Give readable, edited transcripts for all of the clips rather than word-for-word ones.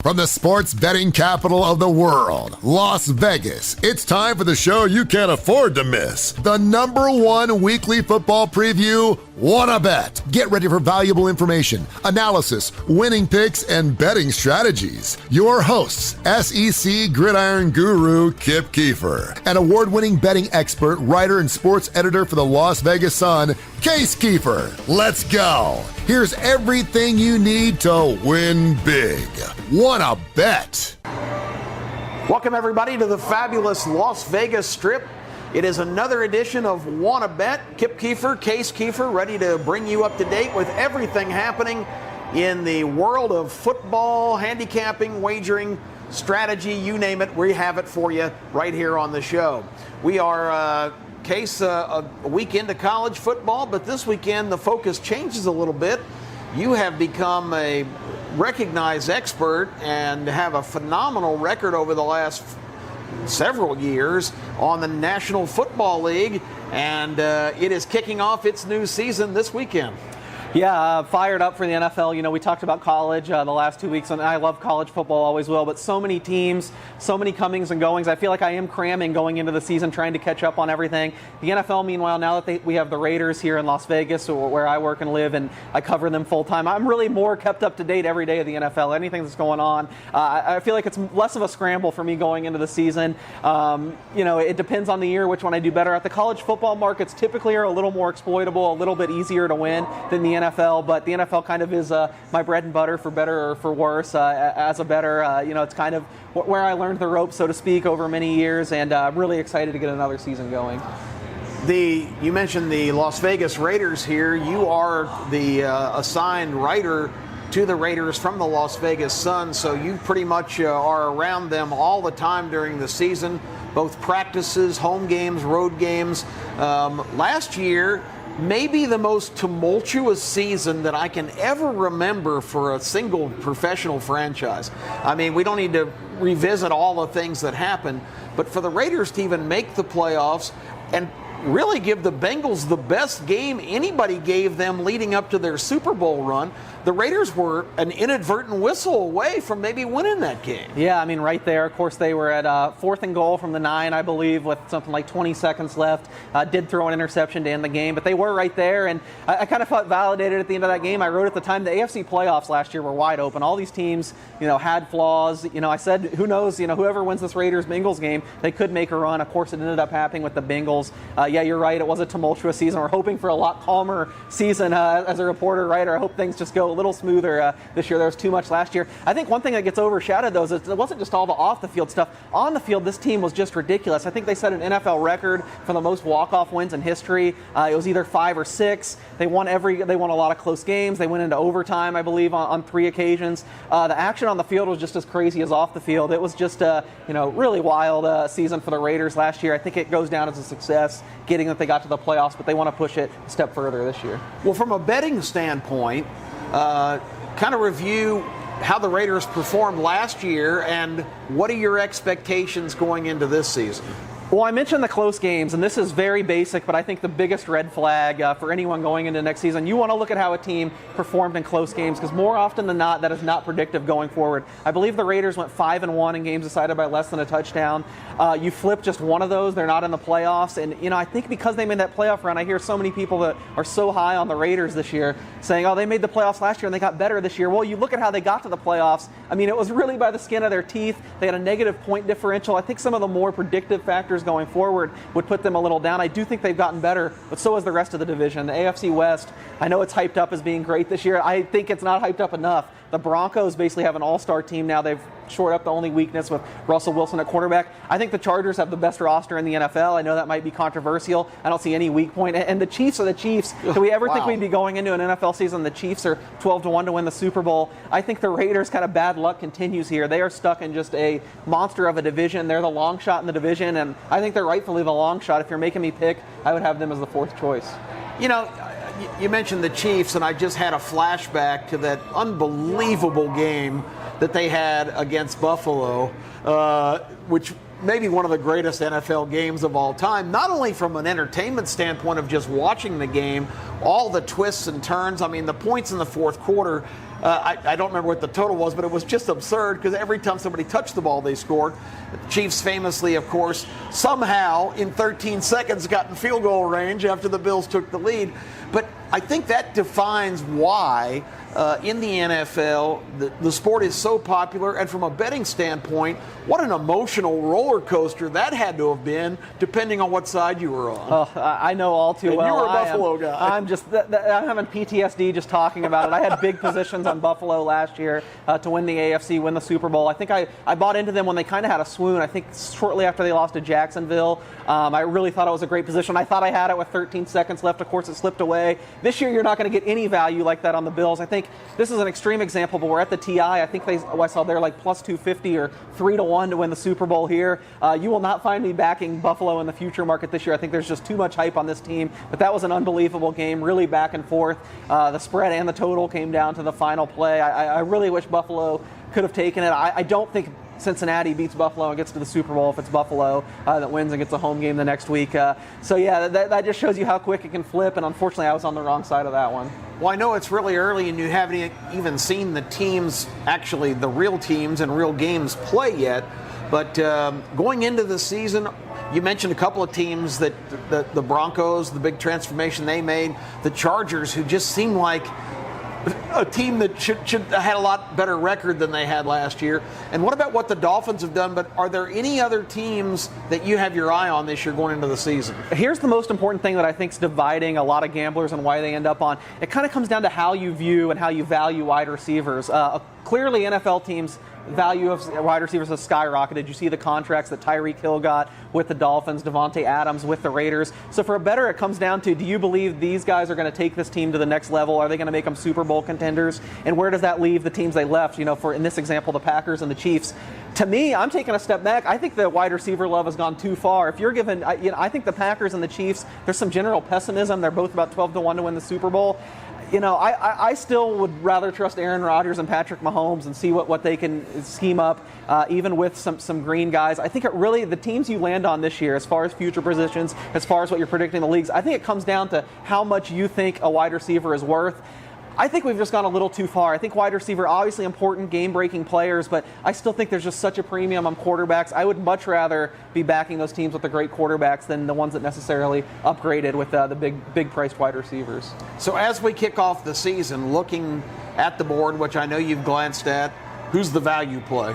From the sports betting capital of the world, Las Vegas, it's time for the show you can't afford to miss. The #1 weekly football preview, Wanna Bet. Get ready for valuable information, analysis, winning picks, and betting strategies. Your hosts, SEC gridiron guru Kip Keefer, and award-winning betting expert, writer, and sports editor for the Las Vegas Sun, Kip Keefer. Let's go. Here's everything you need to win big. Wanna Bet. Welcome, everybody, to the fabulous Las Vegas Strip. It is another edition of Wanna Bet. Kip Keefer, Case Keefer, ready to bring you up to date with everything happening in the world of football, handicapping, wagering, strategy, you name it. We have it for you right here on the show. We are, Case, a week into college football, but this weekend the focus changes a little bit. You have become a recognized expert and have a phenomenal record over the last several years on the National Football League, and it is kicking off its new season this weekend. Yeah, fired up for the NFL. You know, we talked about college the last 2 weeks, and I love college football, always will, but so many teams, so many comings and goings. I feel like I am cramming going into the season, trying to catch up on everything. The NFL, meanwhile, now that we have the Raiders here in Las Vegas, where I work and live, and I cover them full time, I'm really more kept up to date every day of the NFL, anything that's going on. I feel like it's less of a scramble for me going into the season. You know, it depends on the year which one I do better at. The college football markets typically are a little more exploitable, a little bit easier to win than the NFL, but the NFL kind of is my bread and butter, for better or for worse. As a bettor, you know, it's kind of where I learned the ropes, so to speak, over many years, and I'm really excited to get another season going. You mentioned the Las Vegas Raiders here. You are the assigned writer to the Raiders from the Las Vegas Sun, so you pretty much are around them all the time during the season, both practices, home games, road games. Last year, maybe the most tumultuous season that I can ever remember for a single professional franchise. I mean, we don't need to revisit all the things that happened, but for the Raiders to even make the playoffs and really give the Bengals the best game anybody gave them leading up to their Super Bowl run, the Raiders were an inadvertent whistle away from maybe winning that game. Yeah, I mean, right there. Of course, they were at 4th and goal from the 9, I believe, with something like 20 seconds left. Did throw an interception to end the game, but they were right there, and I kind of felt validated at the end of that game. I wrote at the time the AFC playoffs last year were wide open. All these teams, you know, had flaws. You know, I said, who knows, you know, whoever wins this Raiders-Bengals game, they could make a run. Of course, it ended up happening with the Bengals. Yeah, you're right. It was a tumultuous season. We're hoping for a lot calmer season as a reporter, writer. I hope things just go a little smoother this year. There was too much last year. I think one thing that gets overshadowed, though, is it wasn't just all the off-the-field stuff. On the field, this team was just ridiculous. I think they set an NFL record for the most walk-off wins in history. It was either 5 or 6. They won a lot of close games. They went into overtime, I believe, on 3 occasions. The action on the field was just as crazy as off the field. It was just a really wild season for the Raiders last year. I think it goes down as a success, getting that they got to the playoffs, but they want to push it a step further this year. Well, from a betting standpoint, kind of review how the Raiders performed last year and what are your expectations going into this season? Well, I mentioned the close games, and this is very basic, but I think the biggest red flag for anyone going into next season, you want to look at how a team performed in close games, because more often than not, that is not predictive going forward. I believe the Raiders went 5-1 in games decided by less than a touchdown. You flip just one of those, they're not in the playoffs, and I think because they made that playoff run, I hear so many people that are so high on the Raiders this year saying, oh, they made the playoffs last year and they got better this year. Well, you look at how they got to the playoffs. I mean, it was really by the skin of their teeth. They had a negative point differential. I think some of the more predictive factors going forward would put them a little down. I do think they've gotten better, but so has the rest of the division. The AFC West, I know it's hyped up as being great this year. I think it's not hyped up enough. The Broncos basically have an all-star team now. They've shored up the only weakness with Russell Wilson at quarterback. I think the Chargers have the best roster in the NFL. I know that might be controversial. I don't see any weak point. And the Chiefs are the Chiefs. Do we ever think we'd be going into an NFL season? The Chiefs are 12-1 to win the Super Bowl. I think the Raiders' kind of bad luck continues here. They are stuck in just a monster of a division. They're the long shot in the division, and I think they're rightfully the long shot. If you're making me pick, I would have them as the 4th choice. You know, you mentioned the Chiefs, and I just had a flashback to that unbelievable game that they had against Buffalo, which may be one of the greatest NFL games of all time, not only from an entertainment standpoint of just watching the game, all the twists and turns. I mean, the points in the fourth quarter, I don't remember what the total was, but it was just absurd because every time somebody touched the ball, they scored. The Chiefs famously, of course, somehow in 13 seconds got in field goal range after the Bills took the lead. But I think that defines why in the NFL the sport is so popular, and from a betting standpoint, what an emotional roller coaster that had to have been, depending on what side you were on. Oh, I know all too and well. You were a Buffalo guy. I'm having PTSD just talking about it. I had big positions on Buffalo last year to win the AFC, win the Super Bowl. I think I bought into them when they kind of had a swoon. I think shortly after they lost to Jacksonville. I really thought it was a great position. I thought I had it with 13 seconds left. Of course, it slipped away. This year, you're not going to get any value like that on the Bills. I think this is an extreme example, but we're at the TI. I think I saw they're like plus 250 or 3-1 to win the Super Bowl here. You will not find me backing Buffalo in the future market this year. I think there's just too much hype on this team. But that was an unbelievable game, really back and forth. The spread and the total came down to the final play. I really wish Buffalo could have taken it. I don't think Cincinnati beats Buffalo and gets to the Super Bowl if it's Buffalo that wins and gets a home game the next week. So yeah, that just shows you how quick it can flip, and unfortunately I was on the wrong side of that one. Well, I know it's really early and you haven't even seen the teams, actually the real teams and real games play yet, but going into the season, you mentioned a couple of teams that the Broncos, the big transformation they made, the Chargers, who just seem like a team that should have had a lot better record than they had last year. And what about what the Dolphins have done? But are there any other teams that you have your eye on this year going into the season? Here's the most important thing that I think is dividing a lot of gamblers and why they end up on. It kind of comes down to how you view and how you value wide receivers. Clearly, NFL teams' value of wide receivers has skyrocketed. You see the contracts that Tyreek Hill got with the Dolphins, Devontae Adams with the Raiders. So for a bettor, it comes down to, do you believe these guys are going to take this team to the next level? Are they going to make them Super Bowl contenders? And where does that leave the teams they left? For, in this example, the Packers and the Chiefs. To me, I'm taking a step back. I think the wide receiver love has gone too far. If you're given, I think the Packers and the Chiefs, there's some general pessimism. They're both about 12-1 to win the Super Bowl. I still would rather trust Aaron Rodgers and Patrick Mahomes and see what they can scheme up, even with some green guys. I think the teams you land on this year, as far as future positions, as far as what you're predicting the leagues, I think it comes down to how much you think a wide receiver is worth. I think we've just gone a little too far. I think wide receiver, obviously important, game-breaking players, but I still think there's just such a premium on quarterbacks. I would much rather be backing those teams with the great quarterbacks than the ones that necessarily upgraded with the big-priced wide receivers. So as we kick off the season, looking at the board, which I know you've glanced at, who's the value play?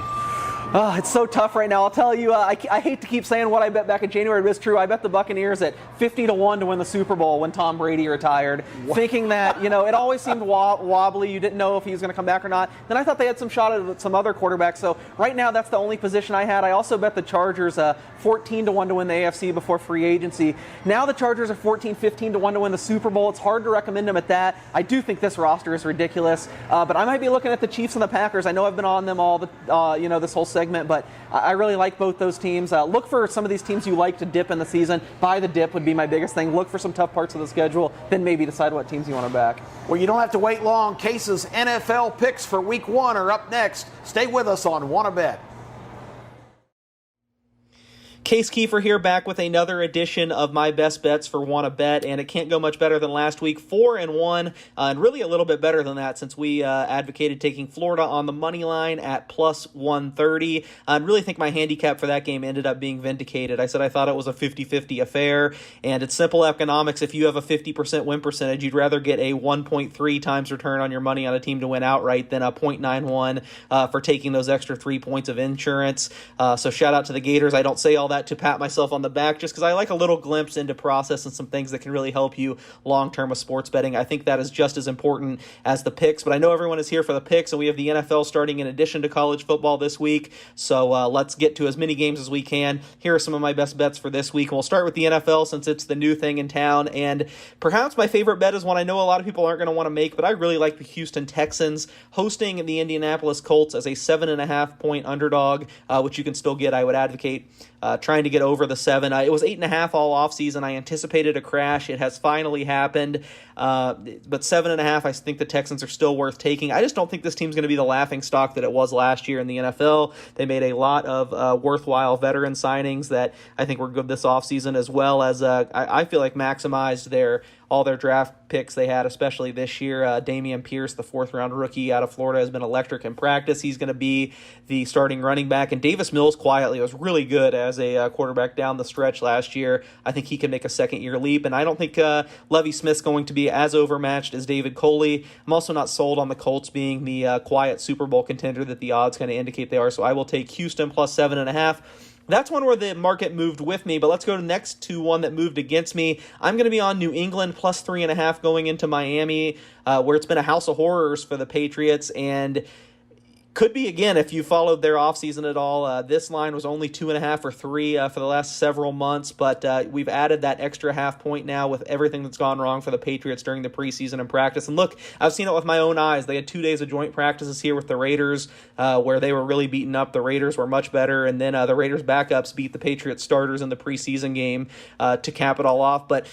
Oh, it's so tough right now. I'll tell you, I hate to keep saying what I bet back in January, but it's true. I bet the Buccaneers at 50-1 to win the Super Bowl when Tom Brady retired, thinking that, it always seemed wobbly. You didn't know if he was going to come back or not. Then I thought they had some shot at some other quarterbacks. So right now, that's the only position I had. I also bet the Chargers 14-1 to win the AFC before free agency. Now the Chargers are 15-1 to win the Super Bowl. It's hard to recommend them at that. I do think this roster is ridiculous, but I might be looking at the Chiefs and the Packers. I know I've been on them all this whole segment, but I really like both those teams. Look for some of these teams you like to dip in the season. Buy the dip would be my biggest thing. Look for some tough parts of the schedule, then maybe decide what teams you want to back. Well, you don't have to wait long. Case's NFL picks for Week 1 are up next. Stay with us on Wanna Bet. Kip Keefer here, back with another edition of my best bets for Wanna Bet, and it can't go much better than last week, 4-1, and really a little bit better than that since we advocated taking Florida on the money line at plus 130. I really think my handicap for that game ended up being vindicated. I said I thought it was a 50-50 affair, and it's simple economics. If you have a 50% win percentage, you'd rather get a 1.3 times return on your money on a team to win outright than a 0.91 for taking those extra 3 points of insurance. So shout out to the Gators. I don't say all that to pat myself on the back, just because I like a little glimpse into process and some things that can really help you long-term with sports betting. I think that is just as important as the picks, but I know everyone is here for the picks, and we have the NFL starting in addition to college football this week, so let's get to as many games as we can. Here are some of my best bets for this week, and we'll start with the NFL since it's the new thing in town, and perhaps my favorite bet is one I know a lot of people aren't going to want to make, but I really like the Houston Texans hosting the Indianapolis Colts as a 7.5-point underdog, which you can still get. I would advocate trying to get over the 7. It was 8.5 all offseason. I anticipated a crash. It has finally happened. But 7.5, I think the Texans are still worth taking. I just don't think this team's going to be the laughing stock that it was last year in the NFL. They made a lot of worthwhile veteran signings that I think were good this offseason, as well as I feel like maximized their all their draft picks they had, especially this year. Dameon Pierce, the 4th-round rookie out of Florida, has been electric in practice. He's going to be the starting running back. And Davis Mills quietly was really good as a quarterback down the stretch last year. I think he can make a second-year leap. And I don't think Lovie Smith's going to be as overmatched as David Coley. I'm also not sold on the Colts being the quiet Super Bowl contender that the odds kind of indicate they are. So I will take Houston plus 7.5. That's one where the market moved with me, but let's go next to one that moved against me. I'm going to be on New England plus 3.5 going into Miami, where it's been a house of horrors for the Patriots, and could be again if you followed their offseason at all. This line was only 2.5 or 3 for the last several months, but we've added that extra half point now with everything that's gone wrong for the Patriots during the preseason and practice. And look, I've seen it with my own eyes. They had 2 days of joint practices here with the Raiders where they were really beaten up. The Raiders were much better, and then the Raiders backups beat the Patriots starters in the preseason game to cap it all off. But,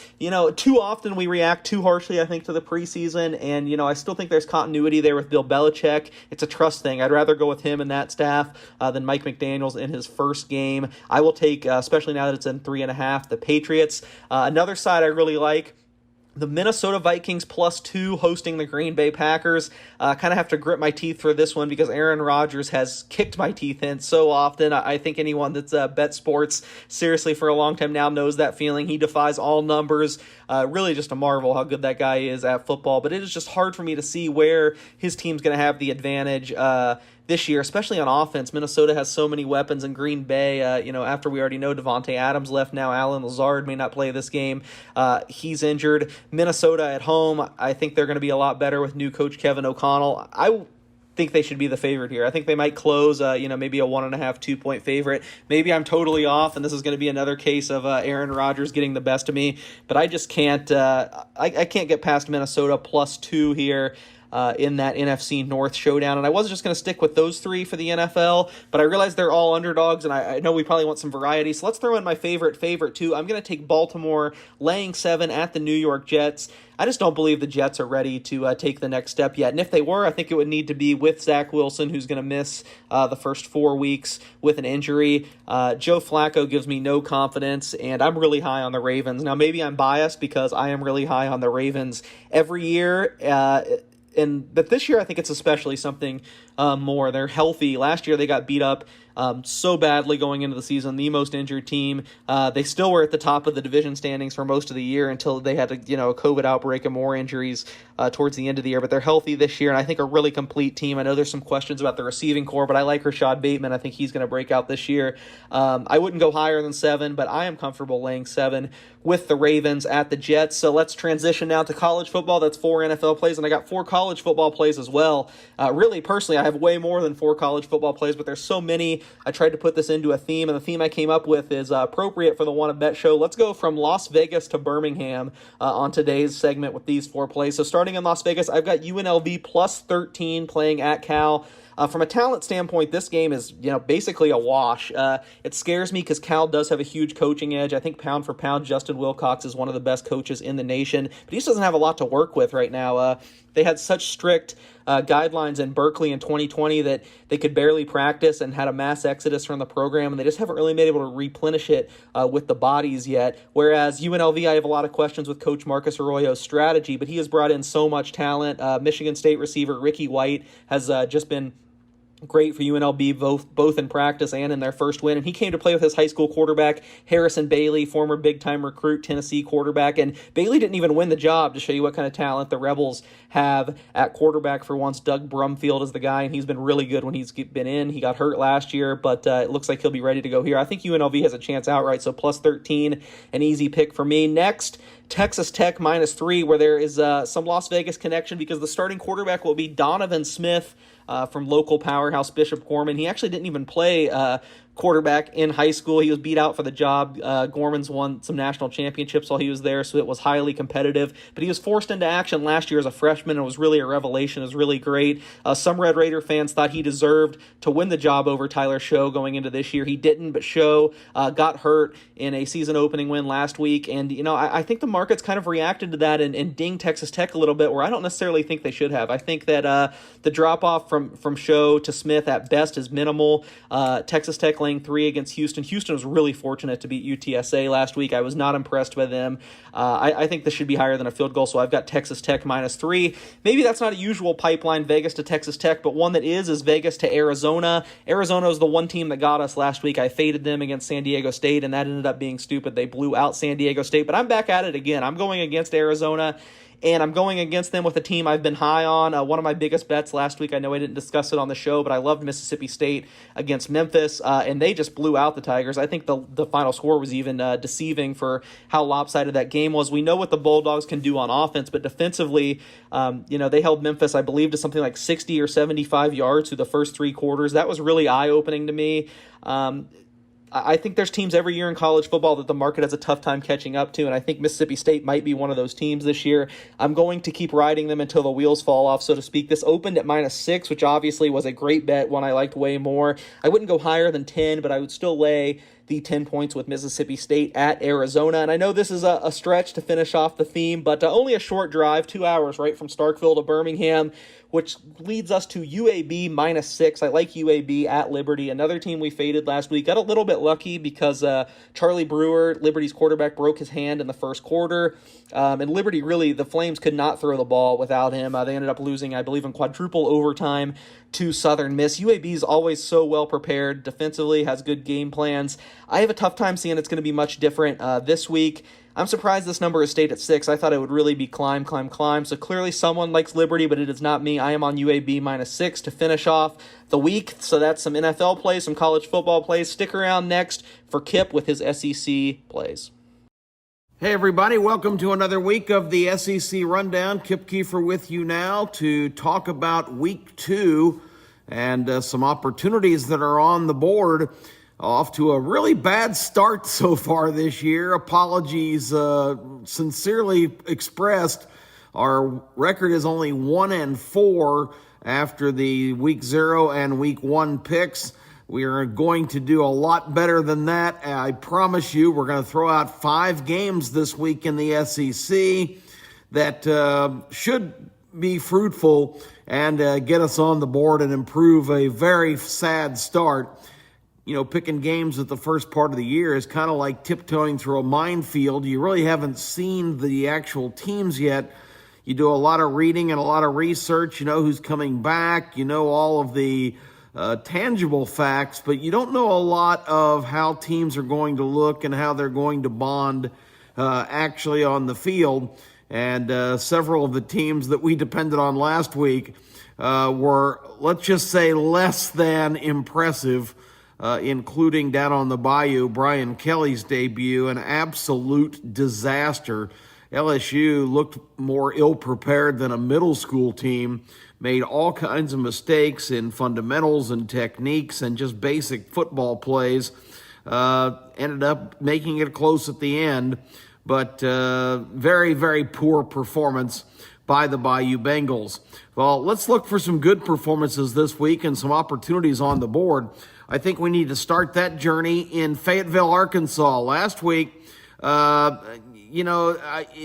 too often we react too harshly, I think, to the preseason, and, I still think there's continuity there with Bill Belichick. It's a trust thing. I'd rather go with him and that staff than Mike McDaniels in his first game. I will take, especially now that it's in 3.5, the Patriots. Another side I really like, the Minnesota Vikings plus 2 hosting the Green Bay Packers. Kind of have to grit my teeth for this one because Aaron Rodgers has kicked my teeth in so often. I think anyone that's bet sports seriously for a long time now knows that feeling. He defies all numbers. Really just a marvel how good that guy is at football. But it is just hard for me to see where his team's going to have the advantage this year, especially on offense. Minnesota has so many weapons, in Green Bay, after we already know Devontae Adams left now, Alan Lazard may not play this game. He's injured. Minnesota at home, I think they're going to be a lot better with new coach Kevin O'Connell. I think they should be the favorite here. I think they might close, maybe a 1.5, 2-point favorite. Maybe I'm totally off, and this is going to be another case of Aaron Rodgers getting the best of me. But I just can't. I can't get past Minnesota plus 2 here. In that NFC North showdown. And I wasn't just going to stick with those 3 for the NFL, but I realize they're all underdogs, and I know we probably want some variety. So let's throw in my favorite too. I'm going to take Baltimore laying 7 at the New York Jets. I just don't believe the Jets are ready to take the next step yet. And if they were, I think it would need to be with Zach Wilson, who's going to miss the first 4 weeks with an injury. Joe Flacco gives me no confidence, and I'm really high on the Ravens. Now, maybe I'm biased because I am really high on the Ravens every year. But this year, I think it's especially something more. They're healthy. Last year, they got beat up so badly going into the season, the most injured team. They still were at the top of the division standings for most of the year until they had a COVID outbreak and more injuries towards the end of the year. But they're healthy this year, and I think a really complete team. I know there's some questions about the receiving core, but I like Rashad Bateman. I think he's going to break out this year. I wouldn't go higher than 7, but I am comfortable laying 7 with the Ravens at the Jets. So let's transition now to college football. That's 4 NFL plays, and I got 4 college football plays as well. Really, personally, I have way more than 4 college football plays, but there's so many. I tried to put this into a theme, and the theme I came up with is appropriate for the Wanna Bet show. Let's go from Las Vegas to Birmingham on today's segment with these 4 plays. So starting in Las Vegas, I've got UNLV plus 13 playing at Cal. From a talent standpoint, this game is basically a wash. It scares me because Cal does have a huge coaching edge. I think pound for pound, Justin Wilcox is one of the best coaches in the nation, but he just doesn't have a lot to work with right now. They had such strict guidelines in Berkeley in 2020 that they could barely practice and had a mass exodus from the program, and they just haven't really been able to replenish it with the bodies yet. Whereas UNLV, I have a lot of questions with Coach Marcus Arroyo's strategy, but he has brought in so much talent. Michigan State receiver Ricky White has just been great for UNLV, both in practice and in their first win. And he came to play with his high school quarterback, Harrison Bailey, former big-time recruit, Tennessee quarterback. And Bailey didn't even win the job, to show you what kind of talent the Rebels have at quarterback for once. Doug Brumfield is the guy, and he's been really good when he's been in. He got hurt last year, but it looks like he'll be ready to go here. I think UNLV has a chance outright, so plus 13, an easy pick for me. Next, Texas Tech minus 3, where there is some Las Vegas connection because the starting quarterback will be Donovan Smith from local powerhouse Bishop Gorman. He actually didn't even play quarterback in high school. He was beat out for the job. Gorman's won some national championships while he was there, so it was highly competitive. But he was forced into action last year as a freshman. It was really a revelation. It was really great. Some Red Raider fans thought he deserved to win the job over Tyler Show going into this year. He didn't, but Show got hurt in a season-opening win last week. And, I think the market's kind of reacted to that and dinged Texas Tech a little bit, where I don't necessarily think they should have. I think that the drop-off from from Show to Smith at best is minimal. Texas Tech laying 3 against Houston. Houston was really fortunate to beat UTSA last week. I was not impressed by them. I think this should be higher than a field goal, so I've got Texas Tech -3. Maybe that's not a usual pipeline, Vegas to Texas Tech, but one that is Vegas to Arizona. Arizona is the one team that got us last week. I faded them against San Diego State, and that ended up being stupid. They blew out San Diego State, but I'm back at it again. I'm going against Arizona, and I'm going against them with a team I've been high on. One of my biggest bets last week, I know I didn't discuss it on the show, but I loved Mississippi State against Memphis, and they just blew out the Tigers. I think the final score was even deceiving for how lopsided that game was. We know what the Bulldogs can do on offense, but defensively, they held Memphis, I believe, to something like 60 or 75 yards through the first 3 quarters. That was really eye-opening to me. I think there's teams every year in college football that the market has a tough time catching up to, and I think Mississippi State might be one of those teams this year. I'm going to keep riding them until the wheels fall off, so to speak. This opened at -6, which obviously was a great bet, one I liked way more. I wouldn't go higher than 10, but I would still lay the 10 points with Mississippi State at Arizona. And I know this is a stretch to finish off the theme, but only a short drive, 2 hours, right, from Starkville to Birmingham, which leads us to UAB -6. I like UAB at Liberty, another team we faded last week. Got a little bit lucky because Charlie Brewer, Liberty's quarterback, broke his hand in the first quarter. And Liberty, really, the Flames could not throw the ball without him. They ended up losing, I believe, in quadruple overtime to Southern Miss. UAB is always so well prepared defensively, has good game plans. I have a tough time seeing it's going to be much different this week. I'm surprised this number has stayed at 6. I thought it would really be climb. So clearly someone likes Liberty, but it is not me. I am on UAB -6 to finish off the week. So that's some NFL plays, some college football plays. Stick around next for Kip with his SEC plays. Hey everybody, welcome to another week of the SEC Rundown. Kip Keefer with you now to talk about week 2 and some opportunities that are on the board. Off to a really bad start so far this year. Apologies sincerely expressed. Our record is only 1-4 after the week 0 and week 1 picks. We are going to do a lot better than that. I promise you, we're going to throw out 5 games this week in the SEC that should be fruitful and get us on the board and improve a very sad start. You know, picking games at the first part of the year is kind of like tiptoeing through a minefield. You really haven't seen the actual teams yet. You do a lot of reading and a lot of research. You know who's coming back. You know all of the tangible facts, but you don't know a lot of how teams are going to look and how they're going to bond actually on the field. And several of the teams that we depended on last week were, let's just say, less than impressive. Including down on the Bayou, Brian Kelly's debut, an absolute disaster. LSU looked more ill-prepared than a middle school team, made all kinds of mistakes in fundamentals and techniques and just basic football plays, ended up making it close at the end, but very, very poor performance by the Bayou Bengals. Well, let's look for some good performances this week and some opportunities on the board. I think we need to start that journey in Fayetteville, Arkansas. Last week,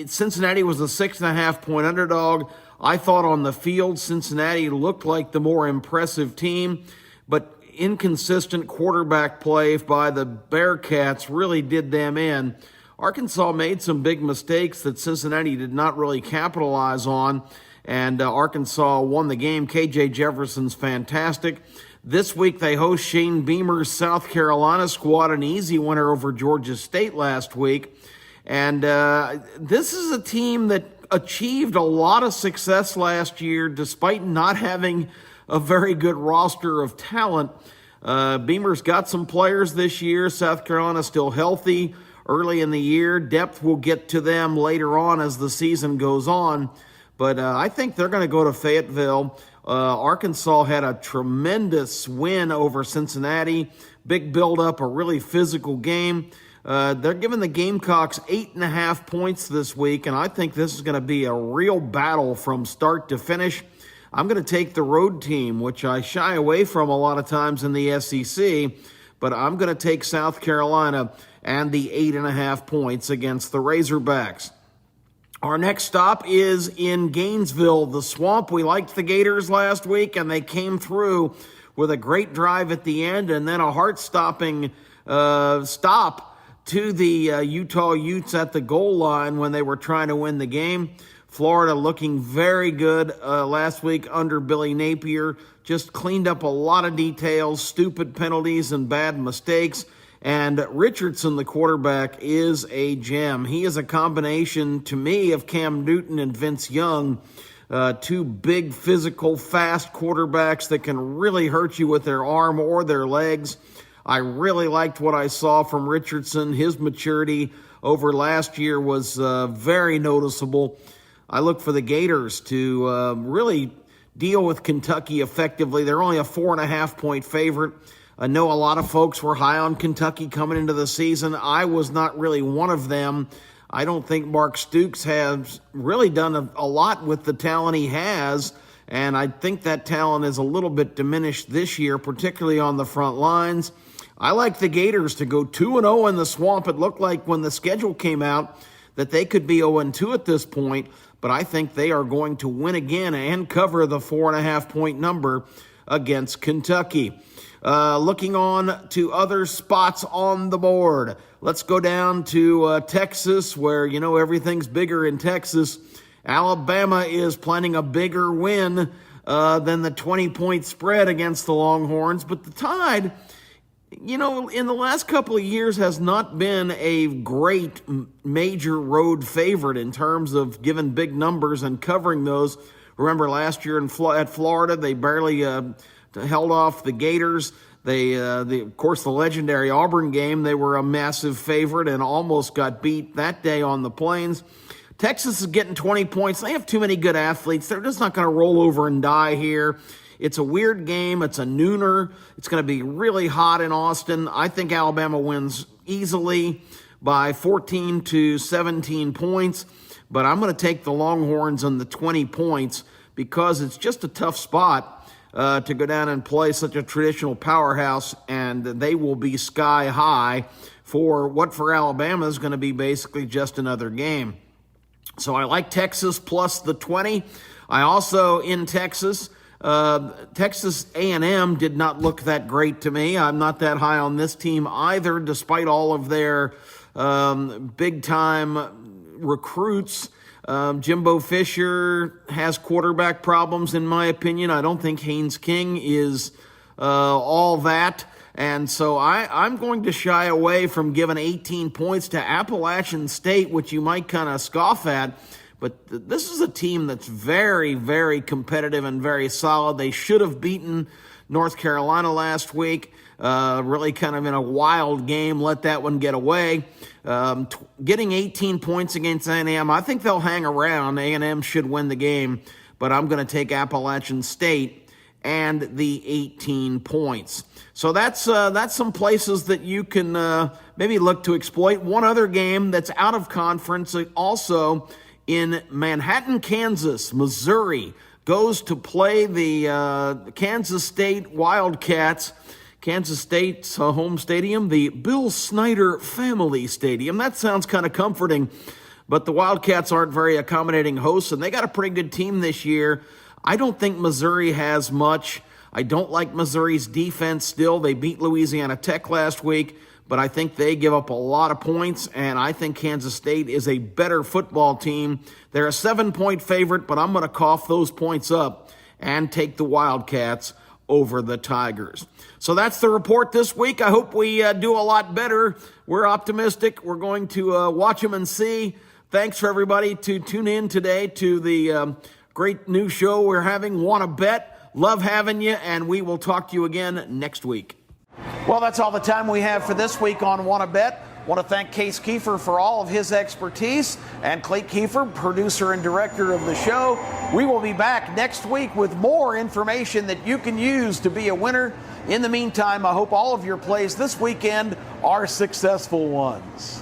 Cincinnati was a 6.5-point underdog. I thought on the field, Cincinnati looked like the more impressive team, but inconsistent quarterback play by the Bearcats really did them in. Arkansas made some big mistakes that Cincinnati did not really capitalize on, and Arkansas won the game. KJ Jefferson's fantastic. This week they host Shane Beamer's South Carolina squad, an easy winner over Georgia State last week. And this is a team that achieved a lot of success last year despite not having a very good roster of talent. Beamer's got some players this year. South Carolina still healthy early in the year. Depth will get to them later on as the season goes on. But I think they're going to go to Fayetteville. Arkansas had a tremendous win over Cincinnati. Big build-up, a really physical game. They're giving the Gamecocks 8.5 points this week, and I think this is going to be a real battle from start to finish. I'm going to take the road team, which I shy away from a lot of times in the SEC, but I'm going to take South Carolina and the 8.5 points against the Razorbacks. Our next stop is in Gainesville, the Swamp. We liked the Gators last week, and they came through with a great drive at the end and then a heart-stopping stop to the Utah Utes at the goal line when they were trying to win the game. Florida looking very good last week under Billy Napier. Just cleaned up a lot of details, stupid penalties and bad mistakes. And Richardson, the quarterback, is a gem. He is a combination, to me, of Cam Newton and Vince Young. Two big, physical, fast quarterbacks that can really hurt you with their arm or their legs. I really liked what I saw from Richardson. His maturity over last year was very noticeable. I look for the Gators to really deal with Kentucky effectively. They're only a 4.5-point favorite. I know a lot of folks were high on Kentucky coming into the season. I was not really one of them. I don't think Mark Stoops has really done a lot with the talent he has, and I think that talent is a little bit diminished this year, particularly on the front lines. I like the Gators to go 2-0 in the Swamp. It looked like when the schedule came out that they could be 0-2 at this point, but I think they are going to win again and cover the 4.5-point number against Kentucky. Looking on to other spots on the board. Let's go down to Texas, where, everything's bigger in Texas. Alabama is planning a bigger win than the 20-point spread against the Longhorns. But the Tide, in the last couple of years has not been a great major road favorite in terms of giving big numbers and covering those. Remember last year at Florida, they barely held off the Gators. Of course, the legendary Auburn game, they were a massive favorite and almost got beat that day on the Plains. Texas is getting 20 points. They have too many good athletes. They're just not going to roll over and die here. It's a weird game. It's a nooner. It's going to be really hot in Austin. I think Alabama wins easily by 14 to 17 points, but I'm going to take the Longhorns on the 20 points because it's just a tough spot to go down and play such a traditional powerhouse, and they will be sky high for what for Alabama is going to be basically just another game. So I like Texas plus the 20. I also, in Texas A&M did not look that great to me. I'm not that high on this team either, despite all of their big-time recruits. Jimbo Fisher has quarterback problems, in my opinion. I don't think Haynes King is all that. And so I'm going to shy away from giving 18 points to Appalachian State, which you might kind of scoff at. But this is a team that's very, very competitive and very solid. They should have beaten North Carolina last week. Really kind of in a wild game, let that one get away. Getting 18 points against A&M, I think they'll hang around. A&M should win the game, but I'm going to take Appalachian State and the 18 points. So that's some places that you can maybe look to exploit. One other game that's out of conference, also in Manhattan, Kansas, Missouri goes to play the Kansas State Wildcats. Kansas State's home stadium, the Bill Snyder Family Stadium. That sounds kind of comforting, but the Wildcats aren't very accommodating hosts, and they got a pretty good team this year. I don't think Missouri has much. I don't like Missouri's defense still. They beat Louisiana Tech last week, but I think they give up a lot of points, and I think Kansas State is a better football team. They're a 7-point favorite, but I'm going to cough those points up and take the Wildcats over the Tigers. So that's the report this week. I hope we do a lot better. We're optimistic. We're going to watch them and see. Thanks for everybody to tune in today to the great new show we're having, Wanna Bet. Love having you, and we will talk to you again next week. Well, that's all the time we have for this week on Wanna Bet. Want to thank Kip Keefer for all of his expertise, and Kip Keefer, producer and director of the show. We will be back next week with more information that you can use to be a winner. In the meantime, I hope all of your plays this weekend are successful ones.